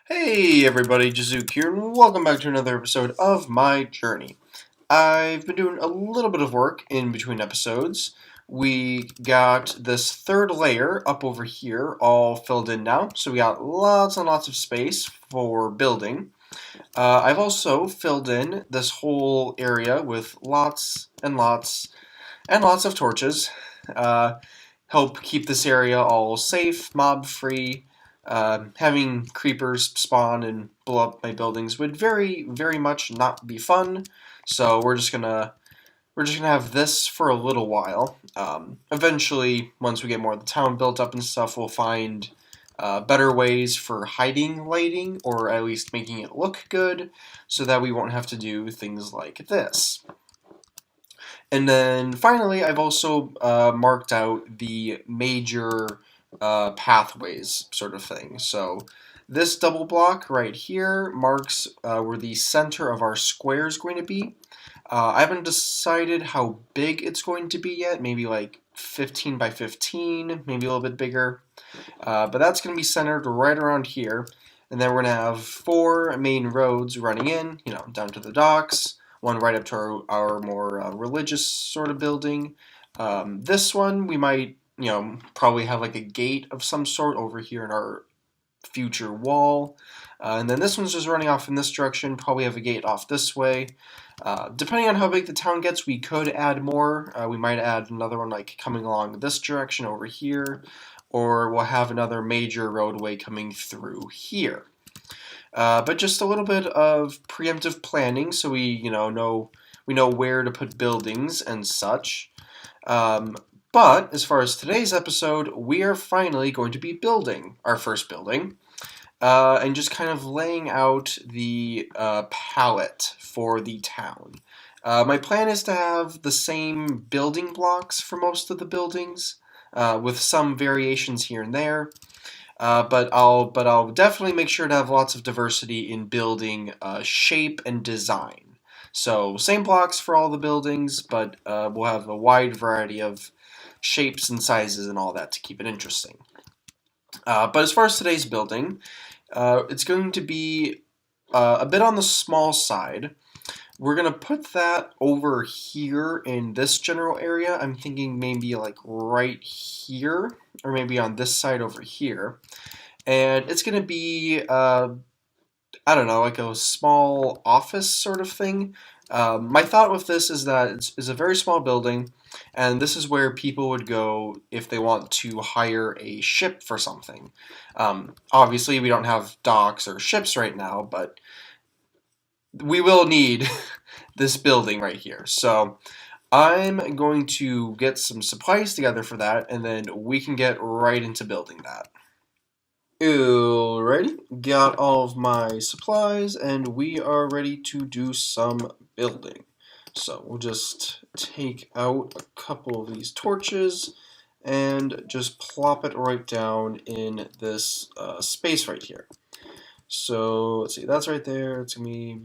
Hey everybody, Jazuk here, and welcome back to another episode of my journey. I've been doing a little bit of work in between episodes. We got this third layer up over here all filled in now, so we got lots and lots of space for building. I've also filled in this whole area with lots and lots and lots of torches. Uh, Help keep this area all safe, mob-free. Having creepers spawn and blow up my buildings would very much not be fun. So we're just gonna have this for a little while. Eventually, once we get more of the town built up and stuff, we'll find better ways for hiding lighting, or at least making it look good, so that we won't have to do things like this. And then finally, I've also marked out the major pathways sort of thing. So this double block right here marks where the center of our square is going to be. I haven't decided how big it's going to be yet, maybe like 15 by 15, maybe a little bit bigger. But that's going to be centered right around here. And then we're going to have 4 main roads running in, down to the docks, one right up to our more religious sort of building. This one, we might, probably have like a gate of some sort over here in our future wall. And then this one's just running off in this direction, probably have a gate off this way. Depending on how big the town gets, we could add more. We might add another one like coming along this direction over here, or we'll have another major roadway coming through here. But just a little bit of preemptive planning, so we know where to put buildings and such. But as far as today's episode, we are finally going to be building our first building, and just kind of laying out the palette for the town. My plan is to have the same building blocks for most of the buildings, with some variations here and there. But I'll definitely make sure to have lots of diversity in building shape and design. So same blocks for all the buildings, but we'll have a wide variety of shapes and sizes and all that to keep it interesting. But as far as today's building, it's going to be a bit on the small side. We're going to put that over here in this general area. I'm thinking maybe like right here, or maybe on this side over here. And it's going to be, I don't know, like a small office sort of thing. My thought with this is that it's a very small building, and this is where people would go if they want to hire a ship for something. Obviously, we don't have docks or ships right now, but we will need this building right here. So I'm going to get some supplies together for that, and then we can get right into building that. Alrighty, got all of my supplies, and we are ready to do some building. So we'll just take out a couple of these torches and just plop it right down in this space right here. So let's see, that's right there. It's gonna be,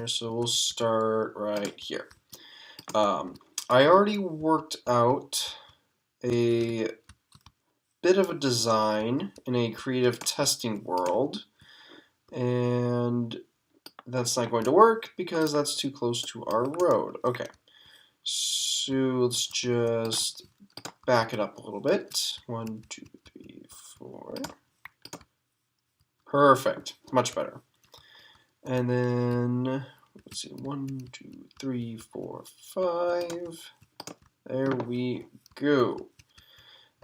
so we'll start right here. I already worked out a bit of a design in a creative testing world, and that's not going to work because that's too close to our road. Okay, so let's just back it up a little bit. 1, 2, 3, 4. Perfect, much better. And then let's see, 1, 2, 3, 4, 5. There we go.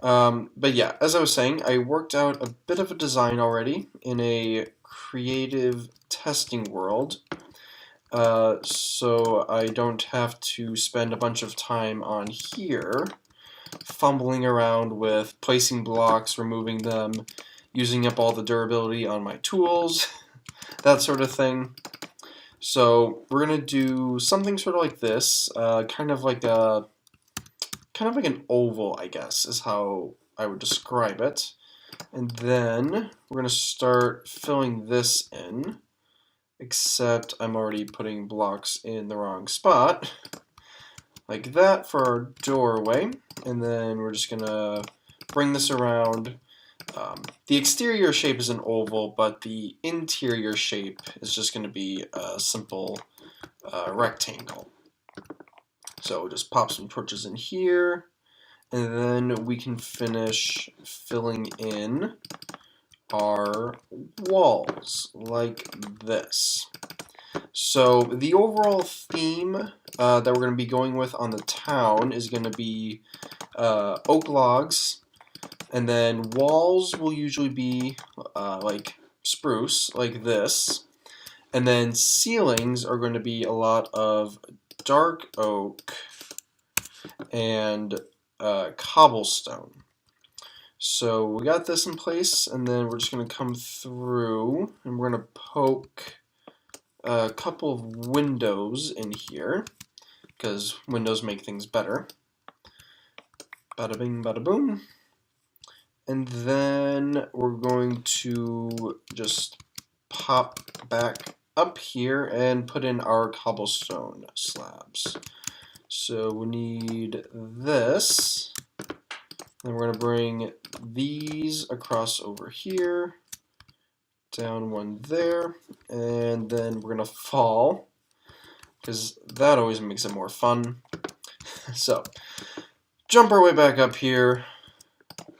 But yeah, as I was saying, I worked out a bit of a design already in a creative testing world, so I don't have to spend a bunch of time on here fumbling around with placing blocks, removing them, using up all the durability on my tools, that sort of thing. So we're gonna do something sort of like this, kind of like an oval, I guess, is how I would describe it. And then we're gonna start filling this in, except I'm already putting blocks in the wrong spot, like that for our doorway. And then we're just gonna bring this around, The exterior shape is an oval, but the interior shape is just going to be a simple rectangle. So we'll just pop some torches in here, and then we can finish filling in our walls like this. So the overall theme that we're going to be going with on the town is going to be oak logs, and then walls will usually be like spruce, like this, and then ceilings are going to be a lot of dark oak and cobblestone. So we got this in place, and then we're just going to come through, and we're going to poke a couple of windows in here, because windows make things better. Bada bing, bada boom. And then we're going to just pop back up here and put in our cobblestone slabs. So we need this. Then we're going to bring these across over here, down one there, and then we're going to fall, because that always makes it more fun. So, jump our way back up here,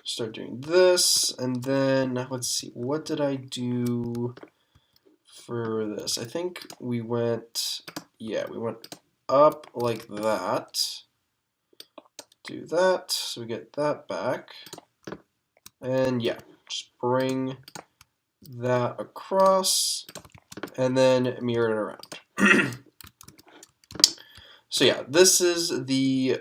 start doing this, and then, let's see, what did I do for this? I think we went up like that. Do that, so we get that back. And yeah, just bring that across, and then mirror it around. So yeah, this is the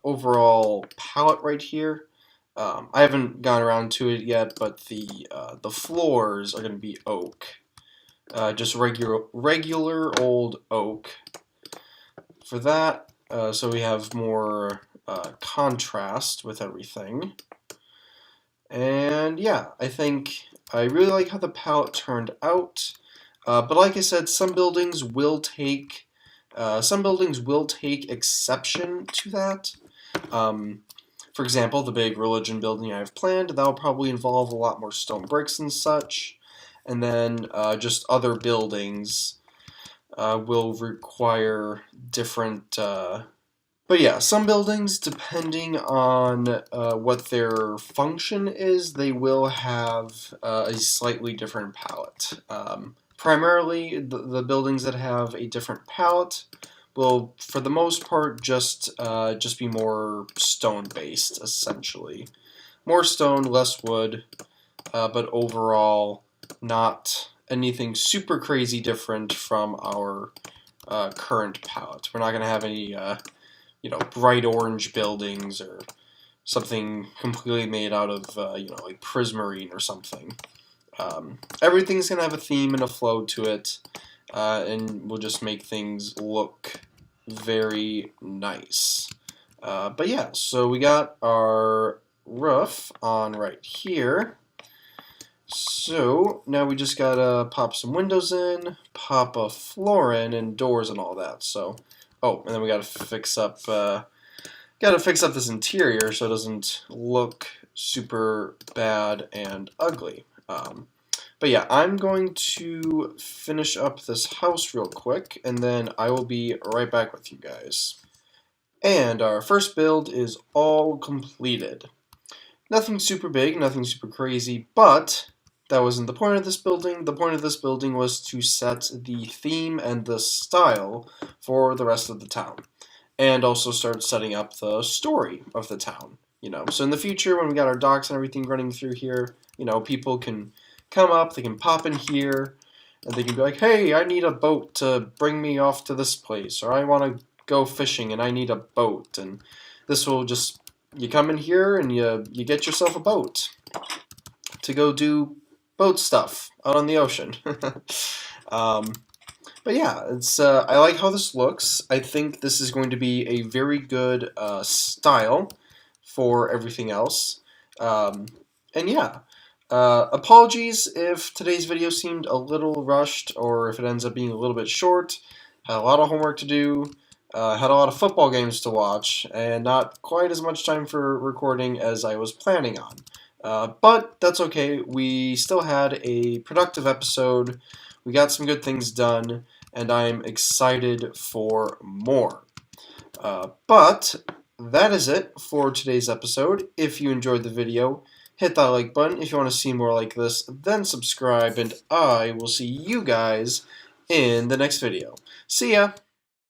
overall palette right here. I haven't gone around to it yet, but the floors are going to be oak, just regular old oak. For that, so we have more contrast with everything. And yeah, I think I really like how the palette turned out. But like I said, some buildings will take exception to that. For example, the big religion building I have planned, that will probably involve a lot more stone bricks and such. And then just other buildings will require different. But yeah, some buildings, depending on what their function is, they will have a slightly different palette. Primarily, the buildings that have a different palette will, for the most part, just be more stone-based, essentially. More stone, less wood, but overall, not anything super crazy different from our current palette. We're not going to have any bright orange buildings or something completely made out of, like prismarine or something. Everything's going to have a theme and a flow to it, and we'll just make things look very nice. But yeah, so we got our roof on right here. So now we just gotta pop some windows in, pop a floor in, and doors and all that. So, oh, and then we gotta fix up this interior so it doesn't look super bad and ugly. But yeah, I'm going to finish up this house real quick, and then I will be right back with you guys. And our first build is all completed. Nothing super big, nothing super crazy, but that wasn't the point of this building. The point of this building was to set the theme and the style for the rest of the town, and also start setting up the story of the town. So in the future, when we got our docks and everything running through here, people can come up, they can pop in here, and they can be like, hey, I need a boat to bring me off to this place, or I want to go fishing and I need a boat, and this will just, you come in here and you get yourself a boat to go do boat stuff out on the ocean. But yeah, it's I like how this looks. I think this is going to be a very good style for everything else. And yeah, apologies if today's video seemed a little rushed, or if it ends up being a little bit short. Had a lot of homework to do, had a lot of football games to watch, and not quite as much time for recording as I was planning on. But that's okay. We still had a productive episode. We got some good things done, and I'm excited for more. But that is it for today's episode. If you enjoyed the video, hit that like button. If you want to see more like this, then subscribe, and I will see you guys in the next video. See ya!